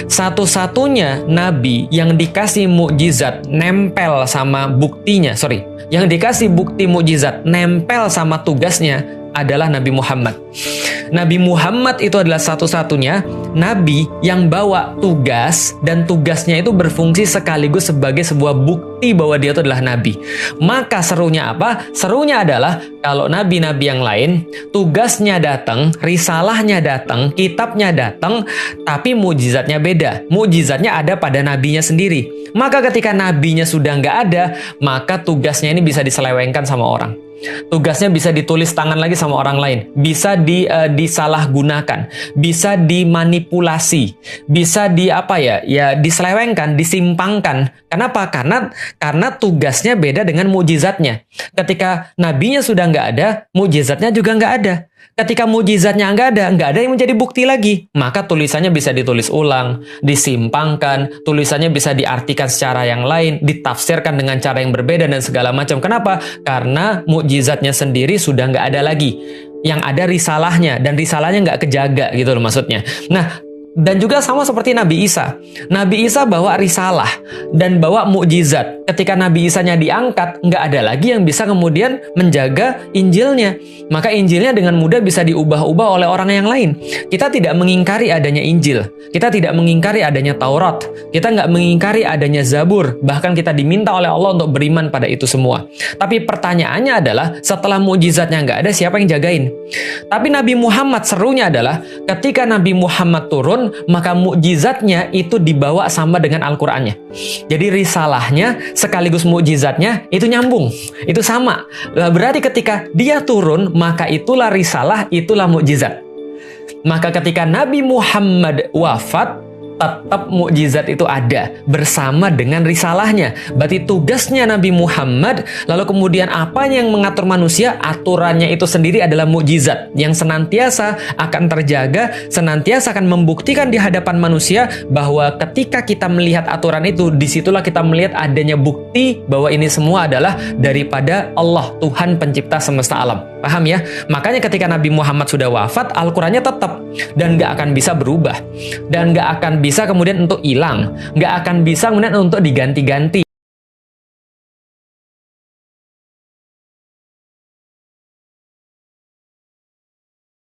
Satu-satunya nabi yang dikasih mukjizat nempel sama buktinya, yang dikasih bukti mukjizat nempel sama tugasnya adalah Nabi Muhammad. Nabi Muhammad itu adalah satu-satunya nabi yang bawa tugas, dan tugasnya itu berfungsi sekaligus sebagai sebuah bukti bahwa dia itu adalah nabi. Maka serunya apa? Serunya adalah kalau nabi-nabi yang lain tugasnya datang, risalahnya datang, kitabnya datang, tapi mukjizatnya beda. Mukjizatnya ada pada nabinya sendiri. Maka ketika nabinya sudah nggak ada, maka tugasnya ini bisa diselewengkan sama orang. Tugasnya bisa ditulis tangan lagi sama orang lain, bisa disalahgunakan, bisa dimanipulasi, bisa diselewengkan, disimpangkan. Kenapa? Karena tugasnya beda dengan mukjizatnya. Ketika nabinya sudah nggak ada, mukjizatnya juga nggak ada. Ketika mukjizatnya nggak ada yang menjadi bukti lagi. Maka tulisannya bisa ditulis ulang, disimpangkan, tulisannya bisa diartikan secara yang lain, ditafsirkan dengan cara yang berbeda dan segala macam. Kenapa? Karena mukjizatnya sendiri sudah nggak ada lagi. Yang ada risalahnya, dan risalahnya nggak kejaga gitu loh maksudnya. Nah, dan juga sama seperti Nabi Isa. Nabi Isa bawa risalah dan bawa mukjizat. Ketika Nabi Isanya diangkat, nggak ada lagi yang bisa kemudian menjaga Injilnya. Maka Injilnya dengan mudah bisa diubah-ubah oleh orang yang lain. Kita tidak mengingkari adanya Injil. Kita tidak mengingkari adanya Taurat. Kita nggak mengingkari adanya Zabur. Bahkan kita diminta oleh Allah untuk beriman pada itu semua. Tapi pertanyaannya adalah, setelah mukjizatnya nggak ada, siapa yang jagain? Tapi Nabi Muhammad, serunya adalah ketika Nabi Muhammad turun, maka mukjizatnya itu dibawa sama dengan Al-Qur'annya. Jadi risalahnya sekaligus mukjizatnya itu nyambung, itu sama. Berarti ketika dia turun, maka itulah risalah, itulah mukjizat. Maka ketika Nabi Muhammad wafat, tetap mukjizat itu ada bersama dengan risalahnya. Berarti tugasnya Nabi Muhammad, lalu kemudian apa yang mengatur manusia, aturannya itu sendiri adalah mukjizat yang senantiasa akan terjaga, senantiasa akan membuktikan di hadapan manusia bahwa ketika kita melihat aturan itu, disitulah kita melihat adanya bukti bahwa ini semua adalah daripada Allah, Tuhan pencipta semesta alam. Paham ya? Makanya ketika Nabi Muhammad sudah wafat, Al-Qur'annya tetap dan nggak akan bisa berubah, dan nggak akan bisa kemudian untuk hilang, nggak akan bisa kemudian untuk diganti-ganti.